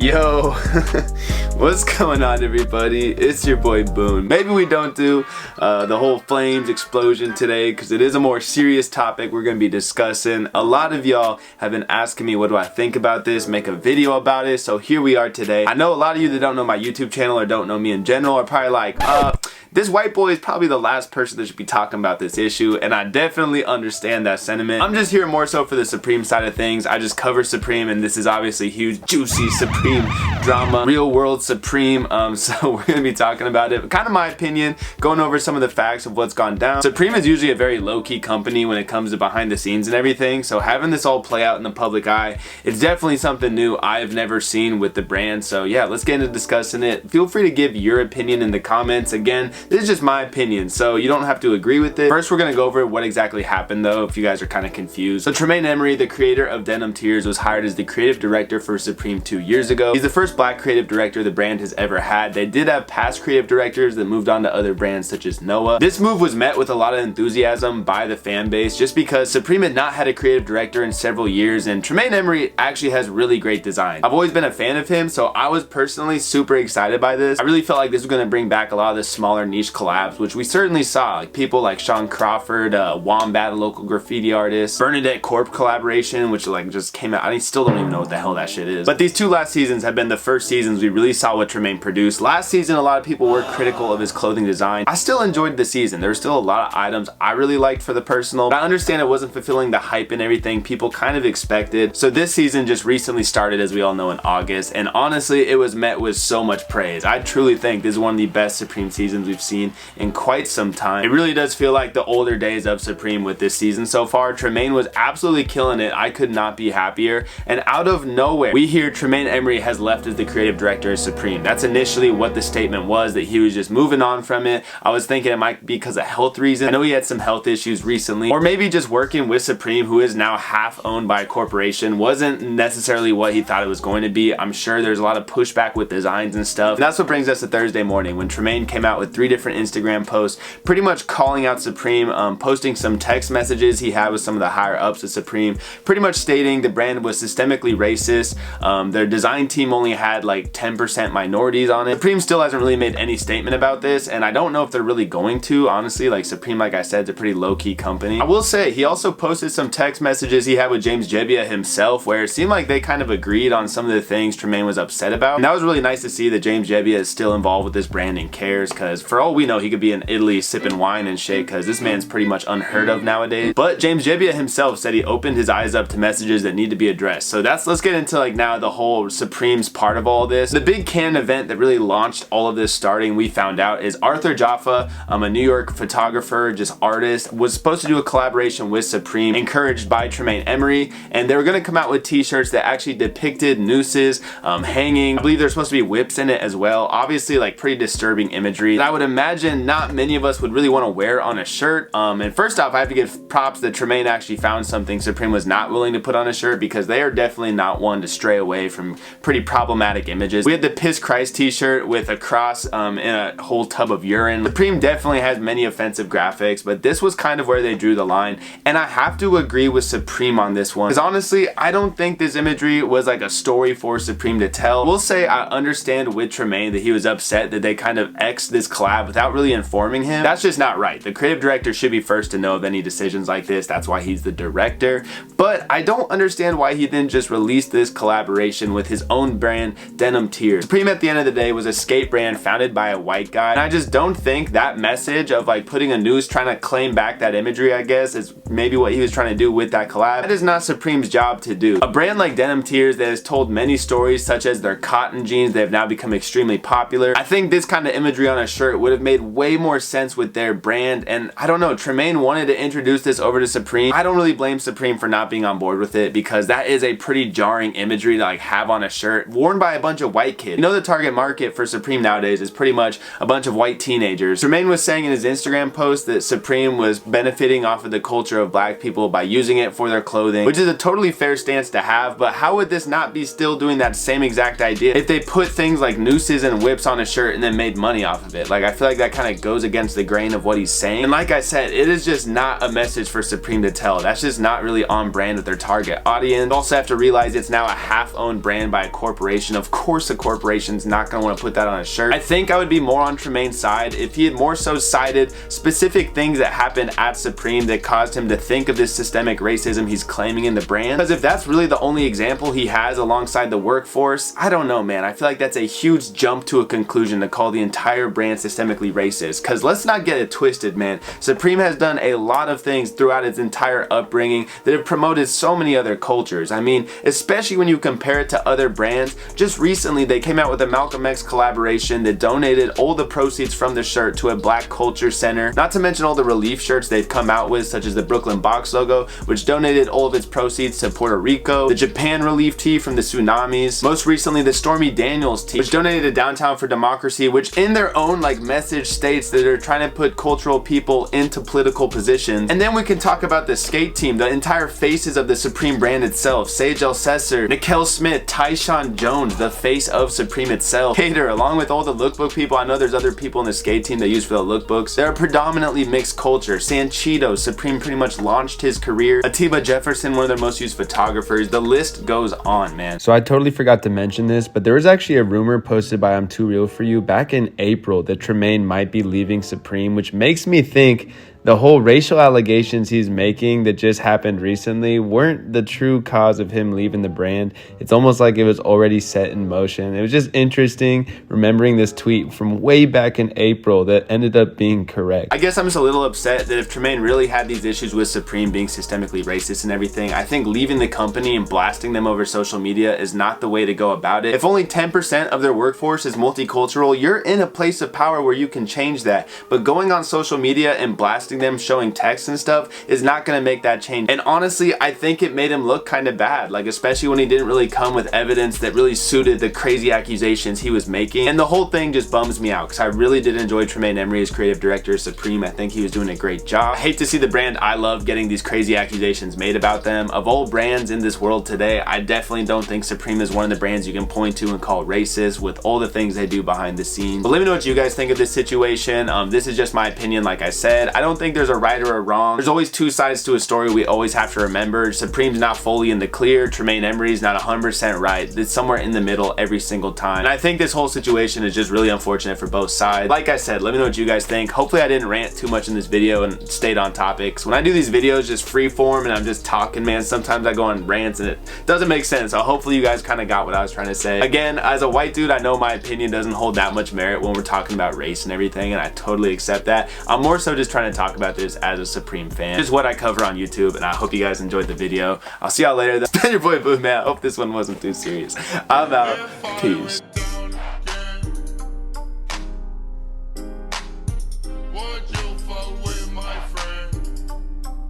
Yo, what's going on everybody? It's your boy Boone. Maybe we don't do the whole flames explosion today because it is a more serious topic we're going to be discussing. A lot of y'all have been asking me what do I think about this, make a video about it, so here we are today. I know a lot of you that don't know my YouTube channel or don't know me in general are probably like, this white boy is probably the last person that should be talking about this issue, and I definitely understand that sentiment. I'm just here more so for the Supreme side of things. I just cover Supreme, and this is obviously huge, juicy Supreme drama, real world Supreme, so we're gonna be talking about it. Kind of my opinion, going over some of the facts of what's gone down. Supreme is usually a very low-key company when it comes to behind the scenes and everything, so having this all play out in the public eye, it's definitely something new I've never seen with the brand. So yeah, let's get into discussing it. Feel free to give your opinion in the comments. Again, this is just my opinion, so you don't have to agree with it. First, we're gonna go over what exactly happened though, if you guys are kind of confused. So Tremaine Emery, the creator of Denim Tears, was hired as the creative director for Supreme 2 years ago. He's the first black creative director the brand has ever had. They did have past creative directors that moved on to other brands such as Noah. This move was met with a lot of enthusiasm by the fan base just because Supreme had not had a creative director in several years, and Tremaine Emery actually has really great design. I've always been a fan of him, so I was personally super excited by this. I really felt like this was going to bring back a lot of the smaller niche collabs, which we certainly saw, like people like Sean Crawford, Wombat, a local graffiti artist, Bernadette Corp collaboration, which like just came out. I still don't even know what the hell that shit is. But these two last seasons have been the first seasons we really saw what Tremaine produced. Last season, a lot of people were critical of his clothing design. I still enjoyed the season. There were still a lot of items I really liked for the personal, but I understand it wasn't fulfilling the hype and everything people kind of expected. So this season just recently started, as we all know, in August, and honestly, it was met with so much praise. I truly think this is one of the best Supreme seasons we've seen in quite some time. It really does feel like the older days of Supreme with this season so far. Tremaine was absolutely killing it. I could not be happier, and out of nowhere, we hear Tremaine Emery has left as the creative director of Supreme. That's initially what the statement was, that he was just moving on from it. I was thinking it might be because of health reasons. I know he had some health issues recently, or maybe just working with Supreme, who is now half owned by a corporation, wasn't necessarily what he thought it was going to be. I'm sure there's a lot of pushback with designs and stuff. And that's what brings us to Thursday morning, when Tremaine came out with 3 different Instagram posts, pretty much calling out Supreme, posting some text messages he had with some of the higher ups at Supreme, pretty much stating the brand was systemically racist. Their design team only had like 10% minorities on it. Supreme still hasn't really made any statement about this, and I don't know if they're really going to, honestly. Like Supreme, like I said, is a pretty low-key company. I will say, he also posted some text messages he had with James Jebbia himself, where it seemed like they kind of agreed on some of the things Tremaine was upset about. And that was really nice to see that James Jebbia is still involved with this brand and cares, because for all we know, he could be in Italy sipping wine and shit, because this man's pretty much unheard of nowadays. But James Jebbia himself said he opened his eyes up to messages that need to be addressed. So let's get into like now the whole Supreme's part of all this. The big can event that really launched all of this starting, we found out, is Arthur Jaffa, a New York photographer, just artist, was supposed to do a collaboration with Supreme, encouraged by Tremaine Emery, and they were going to come out with t-shirts that actually depicted nooses hanging. I believe there's supposed to be whips in it as well. Obviously, like pretty disturbing imagery that I would imagine not many of us would really want to wear on a shirt. And first off, I have to give props that Tremaine actually found something Supreme was not willing to put on a shirt, because they are definitely not one to stray away from pretty problematic images. We had the Piss Christ t-shirt with a cross in a whole tub of urine. Supreme definitely has many offensive graphics, but this was kind of where they drew the line, and I have to agree with Supreme on this one, because honestly, I don't think this imagery was like a story for Supreme to tell. We'll say I understand with Tremaine that he was upset that they kind of X'd this collab without really informing him. That's just not right. The creative director should be first to know of any decisions like this. That's why he's the director. But I don't understand why he didn't just release this collaboration with his own brand, Denim Tears. Supreme, at the end of the day, was a skate brand founded by a white guy, and I just don't think that message of like putting a noose, trying to claim back that imagery, I guess, is maybe what he was trying to do with that collab. That is not Supreme's job to do. A brand like Denim Tears that has told many stories, such as their cotton jeans that have now become extremely popular, I think this kind of imagery on a shirt would have made way more sense with their brand. And I don't know, Tremaine wanted to introduce this over to Supreme. I don't really blame Supreme for not being on board with it, because that is a pretty jarring imagery to like have on a shirt worn by a bunch of white kids. You know, the target market for Supreme nowadays is pretty much a bunch of white teenagers. Tremaine was saying in his Instagram post that Supreme was benefiting off of the culture of black people by using it for their clothing, which is a totally fair stance to have, but how would this not be still doing that same exact idea if they put things like nooses and whips on a shirt and then made money off of it? Like, I feel like that kind of goes against the grain of what he's saying. And like I said, it is just not a message for Supreme to tell. That's just not really on brand with their target audience. You also have to realize it's now a half-owned brand by a corporation. Of course, a corporation's not gonna want to put that on a shirt. I think I would be more on Tremaine's side if he had more so cited specific things that happened at Supreme that caused him to think of this systemic racism he's claiming in the brand. Because if that's really the only example he has alongside the workforce, I don't know, man. I feel like that's a huge jump to a conclusion to call the entire brand systemically racist. Because let's not get it twisted, man. Supreme has done a lot of things throughout its entire upbringing that have promoted so many other cultures. I mean, especially when you compare it to other brands. Just recently, they came out with a Malcolm X collaboration that donated all the proceeds from the shirt to a black culture center. Not to mention all the relief shirts they've come out with, such as the Brooklyn Box logo, which donated all of its proceeds to Puerto Rico, the Japan relief tee from the tsunamis, most recently the Stormy Daniels tee, which donated to Downtown for Democracy, which in their own message states that they're trying to put cultural people into political positions. And then we can talk about the skate team, the entire faces of the Supreme brand itself, Sage Elsesser, Nikel Smith, Tyshawn Jones, the face of Supreme itself, Hater, along with all the lookbook people. I know there's other people in the skate team they use for the lookbooks. They're a predominantly mixed culture. Sanchito, Supreme pretty much launched his career. Atiba Jefferson, one of their most used photographers. The list goes on, man. So I totally forgot to mention this, but there was actually a rumor posted by I'm Too Real For You back in April that Tremaine might be leaving Supreme, which makes me think the whole racial allegations he's making that just happened recently weren't the true cause of him leaving the brand. It's almost like it was already set in motion. It was just interesting remembering this tweet from way back in April that ended up being correct. I guess I'm just a little upset that if Tremaine really had these issues with Supreme being systemically racist and everything, I think leaving the company and blasting them over social media is not the way to go about it. If only 10% of their workforce is multicultural, you're in a place of power where you can change that. But going on social media and blasting them, showing text and stuff, is not gonna make that change. And honestly, I think it made him look kind of bad, especially when he didn't really come with evidence that really suited the crazy accusations he was making. And the whole thing just bums me out, because I really did enjoy Tremaine Emery as creative director of Supreme. I think he was doing a great job. I hate to see the brand I love getting these crazy accusations made about them. Of all brands in this world today, I definitely don't think Supreme is one of the brands you can point to and call racist with all the things they do behind the scenes. But let me know what you guys think of this situation. This is just my opinion. Like I said, I don't think there's a right or a wrong. There's always two sides to a story we always have to remember. Supreme's not fully in the clear. Tremaine Emery's not 100% right. It's somewhere in the middle every single time. And I think this whole situation is just really unfortunate for both sides. Like I said, let me know what you guys think. Hopefully I didn't rant too much in this video and stayed on topics. When I do these videos just free form and I'm just talking, man, sometimes I go on rants and it doesn't make sense. So hopefully you guys kind of got what I was trying to say. Again, as a white dude, I know my opinion doesn't hold that much merit when we're talking about race and everything, and I totally accept that. I'm more so just trying to talk about this as a Supreme fan. Just what I cover on YouTube, and I hope you guys enjoyed the video. I'll see y'all later. It's been your boy Boom, man. I hope this one wasn't too serious. I'm out. Peace.